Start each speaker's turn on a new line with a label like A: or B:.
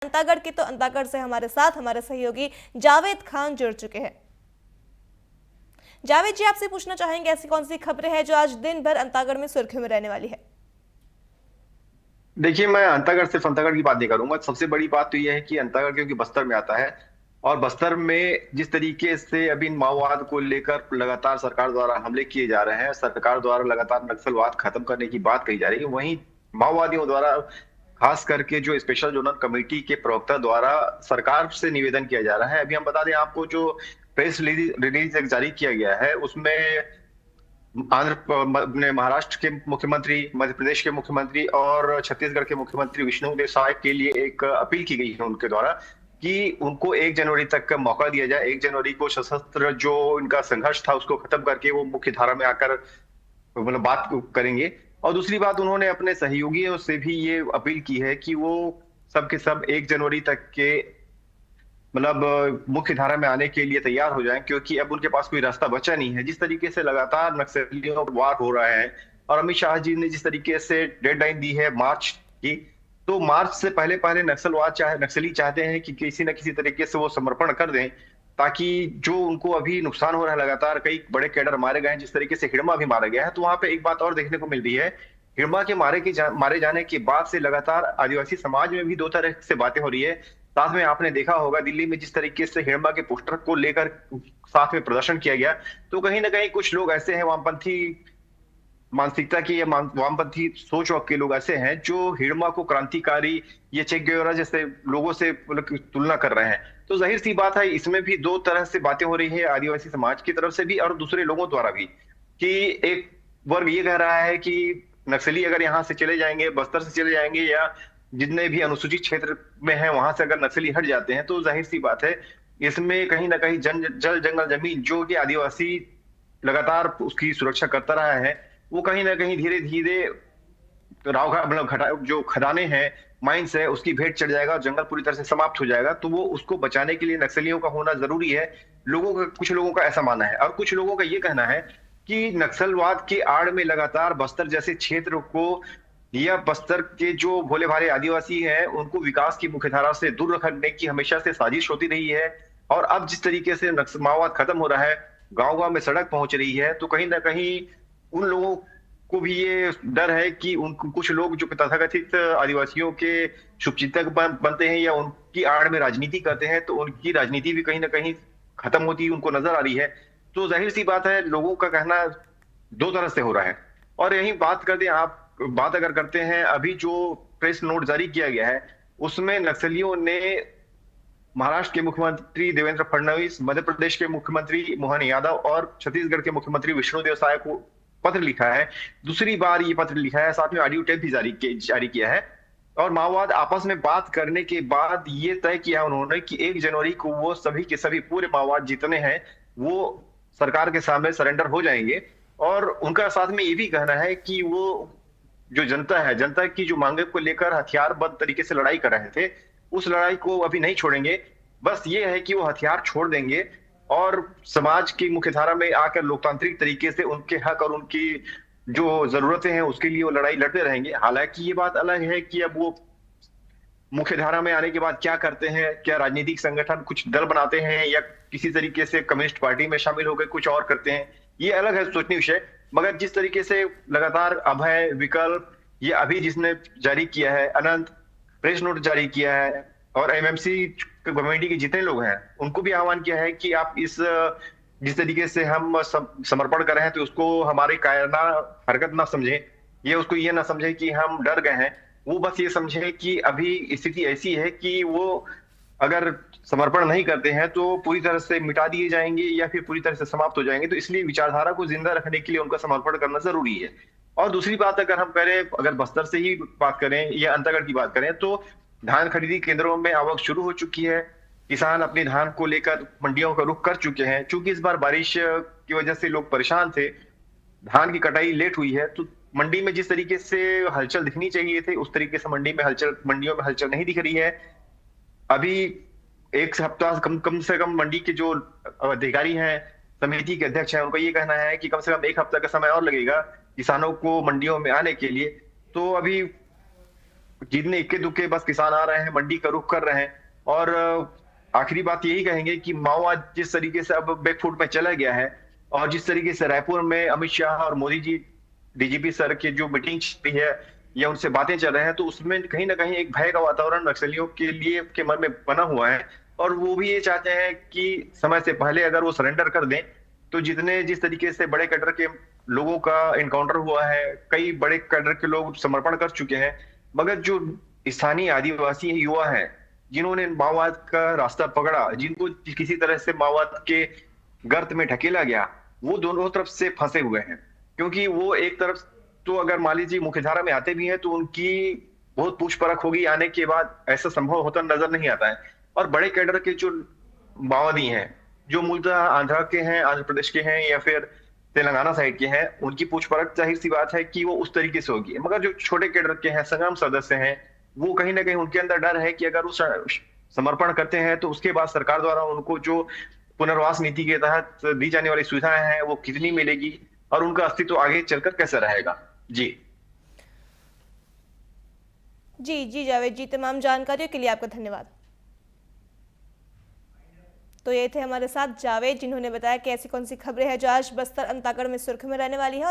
A: अंतागढ़ की, तो अंतागढ़ से हमारे साथ हमारे सहयोगी जावेद खान जुड़ चुके हैं। जावेद जी, आपसे पूछना चाहेंगे ऐसी कौन सी खबरें हैं जो आज दिन भर अंतागढ़ में सुर्खियों में रहने वाली है?
B: देखिए, मैं अंतागढ़ सिर्फ अंतागढ़ की बात नहीं करूंगा। सबसे बड़ी बात तो यह है कि अंतागढ़ क्योंकि बस्तर में आता है, और बस्तर में जिस तरीके से अभी माओवाद को लेकर लगातार सरकार द्वारा हमले किए जा रहे हैं, सरकार द्वारा लगातार नक्सलवाद खत्म करने की बात कही जा रही है, वहीं माओवादियों द्वारा खास करके जो स्पेशल जोनल कमेटी के प्रवक्ता द्वारा सरकार से निवेदन किया जा रहा है। अभी हम बता दें आपको, जो प्रेस रिलीज जारी किया गया है उसमें महाराष्ट्र के मुख्यमंत्री, मध्य प्रदेश के मुख्यमंत्री और छत्तीसगढ़ के मुख्यमंत्री विष्णुदेव साय के लिए एक अपील की गई है उनके द्वारा कि उनको 1 जनवरी तक का मौका दिया जाए। 1 जनवरी को सशस्त्र जो इनका संघर्ष था उसको खत्म करके वो मुख्य धारा में आकर मतलब बात करेंगे। और दूसरी बात, उन्होंने अपने सहयोगियों से भी ये अपील की है कि वो सब के सब 1 जनवरी तक के मुख्य धारा में आने के लिए तैयार हो जाएं, क्योंकि अब उनके पास कोई रास्ता बचा नहीं है। जिस तरीके से लगातार नक्सलियों पर वार हो रहा है और अमित शाह जी ने जिस तरीके से डेडलाइन दी है मार्च की, तो मार्च से पहले पहले नक्सली चाहते हैं कि किसी न किसी तरीके से वो समर्पण कर दें, ताकि जो उनको अभी नुकसान हो रहा है, लगातार कई बड़े कैडर मारे गए हैं, जिस तरीके से हिड़मा भी मारा गया है। तो वहां पे एक बात और देखने को मिल रही है, हिड़मा के मारे जाने के बाद से लगातार आदिवासी समाज में भी दो तरह से बातें हो रही है। साथ में आपने देखा होगा दिल्ली में जिस तरीके से हिड़मा के पोस्टर को लेकर साथ में प्रदर्शन किया गया, तो कहीं ना कहीं कुछ लोग ऐसे हैं, वामपंथी मानसिकता की या वामपंथी सोच के लोग ऐसे हैं जो हिड़मा को क्रांतिकारी या चे गेवारा जैसे लोगों से तुलना कर रहे हैं। तो जाहिर सी बात है, इसमें भी दो तरह से बातें हो रही है, आदिवासी समाज की तरफ से भी और दूसरे लोगों द्वारा भी, कि एक वर्ग ये कह रहा है कि नक्सली अगर यहाँ से चले जाएंगे, बस्तर से चले जाएंगे या जितने भी अनुसूचित क्षेत्र में है वहां से अगर नक्सली हट जाते हैं, तो जाहिर सी बात है इसमें कहीं ना कहीं जल जंगल जमीन जो कि आदिवासी लगातार उसकी सुरक्षा करता रहा है, वो कहीं ना कहीं धीरे धीरे राव जो खदाने हैं, माइंस है, उसकी भेंट चढ़ जाएगा और जंगल पूरी तरह से समाप्त हो जाएगा। तो वो उसको बचाने के लिए नक्सलियों का होना जरूरी है। कुछ लोगों का ऐसा मानना है, और कुछ लोगों का ये कहना है कि नक्सलवाद की आड़ में लगातार बस्तर जैसे क्षेत्र को या बस्तर के जो भोले भाले आदिवासी हैं उनको विकास की मुख्यधारा से दूर रखने की हमेशा से साजिश होती रही है। और अब जिस तरीके से माओवाद खत्म हो रहा है, गांव गांव में सड़क पहुंच रही है, तो कहीं ना कहीं उन लोगों को भी ये डर है कि उन कुछ लोग जो तथाकथित आदिवासियों के शुभचिंतक बनते हैं या उनकी आड़ में राजनीति करते हैं, तो उनकी राजनीति भी कहीं ना कहीं खत्म होती उनको नजर आ रही है। तो जाहिर सी बात है, लोगों का कहना दो तरह से हो रहा है। और यही बात अगर करते हैं, अभी जो प्रेस नोट जारी किया गया है उसमें नक्सलियों ने महाराष्ट्र के मुख्यमंत्री देवेंद्र फडणवीस, मध्य प्रदेश के मुख्यमंत्री मोहन यादव और छत्तीसगढ़ के मुख्यमंत्री विष्णुदेव साय को पत्र लिखा है। दूसरी बार ये पत्र लिखा है, साथ में ऑडियो टेप भी जारी किया है। और माओवाद आपस में बात करने के बाद ये तय किया उन्होंने कि 1 जनवरी को वो सभी के सभी पूरे माओवाद जितने हैं वो सरकार के सामने सरेंडर हो जाएंगे। और उनका साथ में ये भी कहना है कि वो जो जनता है, जनता की जो मांगे को लेकर हथियारबंद तरीके से लड़ाई कर रहे थे, उस लड़ाई को अभी नहीं छोड़ेंगे। बस ये है कि वो हथियार छोड़ देंगे और समाज की मुख्यधारा में आकर लोकतांत्रिक तरीके से उनके हक और उनकी जो जरूरतें हैं उसके लिए वो लड़ाई लड़ते रहेंगे। हालांकि ये बात अलग है कि अब वो मुख्यधारा में आने के बाद क्या करते हैं, क्या राजनीतिक संगठन कुछ दल बनाते हैं या किसी तरीके से कम्युनिस्ट पार्टी में शामिल होकर कुछ और करते हैं, ये अलग है सोचनीय विषय। मगर जिस तरीके से लगातार अभय, विकल्प, ये अभी जिसने जारी किया है, अनंत प्रेस नोट जारी किया है, और एमएमसी कमेटी के जितने लोग हैं उनको भी आह्वान किया है कि आप जिस तरीके से हम समर्पण कर रहे हैं तो उसको हमारी कायरना हरकत ना समझे, ये उसको ये ना समझे कि हम डर गए हैं। वो बस ये समझे कि अभी स्थिति ऐसी है कि वो अगर समर्पण नहीं करते हैं तो पूरी तरह से मिटा दिए जाएंगे या फिर पूरी तरह से समाप्त हो जाएंगे। तो इसलिए विचारधारा को जिंदा रखने के लिए उनका समर्पण करना जरूरी है। और दूसरी बात अगर हम करें, अगर बस्तर से ही बात करें या अंतागढ़ की बात करें, तो धान खरीदी केंद्रों में आवक शुरू हो चुकी है। किसान अपने धान को लेकर मंडियों का रुख कर चुके हैं। चूंकि इस बार बारिश की वजह से लोग परेशान थे, धान की कटाई लेट हुई है, तो मंडी में जिस तरीके से हलचल दिखनी चाहिए थी उस तरीके से मंडियों में हलचल नहीं दिख रही है। अभी एक हफ्ता कम से कम मंडी के जो अधिकारी हैं, समिति के अध्यक्ष हैं, उनका ये कहना है कि कम से कम 1 हफ्ता का समय और लगेगा किसानों को मंडियों में आने के लिए। तो अभी जितने इक्के दुक्के बस किसान आ रहे हैं, मंडी का रुख कर रहे हैं। और आखिरी बात यही कहेंगे कि माओवाद जिस तरीके से अब बैकफुट में चला गया है, और जिस तरीके से रायपुर में अमित शाह और मोदी जी, डीजीपी सर की जो मीटिंग चल रही है या उनसे बातें चल रहे हैं, तो उसमें कहीं ना कहीं एक भय का वातावरण नक्सलियों के लिए के मन में बना हुआ है। और वो भी ये चाहते हैं कि समय से पहले अगर वो सरेंडर कर दें, तो जिस तरीके से बड़े कैडर के लोगों का इनकाउंटर हुआ है, कई बड़े कैडर के लोग समर्पण कर चुके हैं, मगर जो स्थानीय आदिवासी युवा हैं, जिन्होंने माओवाद का रास्ता पकड़ा, जिनको किसी तरह से माओवाद के गर्त में ढकेला गया, वो दोनों तरफ से फंसे हुए हैं। क्योंकि वो एक तरफ तो अगर मान लीजिए मुख्यधारा में आते भी हैं, तो उनकी बहुत पूछ परख होगी, आने के बाद ऐसा संभव होता नजर नहीं आता है। और बड़े कैडर के जो माओवादी हैं, जो मूलतः आंध्र के हैं, आंध्र प्रदेश के हैं या फिर तेलंगाना साइड के हैं, उनकी पूछ परख जाहिर सी बात है कि वो उस तरीके से होगी। मगर जो छोटे कैडर के हैं, संग्राम सदस्य हैं, वो कहीं ना कहीं उनके अंदर डर है कि अगर वो समर्पण करते हैं, तो उसके बाद सरकार द्वारा उनको जो पुनर्वास नीति के तहत दी जाने वाली सुविधाएं हैं, वो कितनी मिलेगी और उनका अस्तित्व आगे चलकर कैसा रहेगा। जी
A: जी जावेद जी, तमाम जानकारियों के लिए आपका धन्यवाद। तो ये थे हमारे साथ जावेद, जिन्होंने बताया कि ऐसी कौन सी खबरें हैं जो आज बस्तर अंतागढ़ में सुर्खियों में रहने वाली है।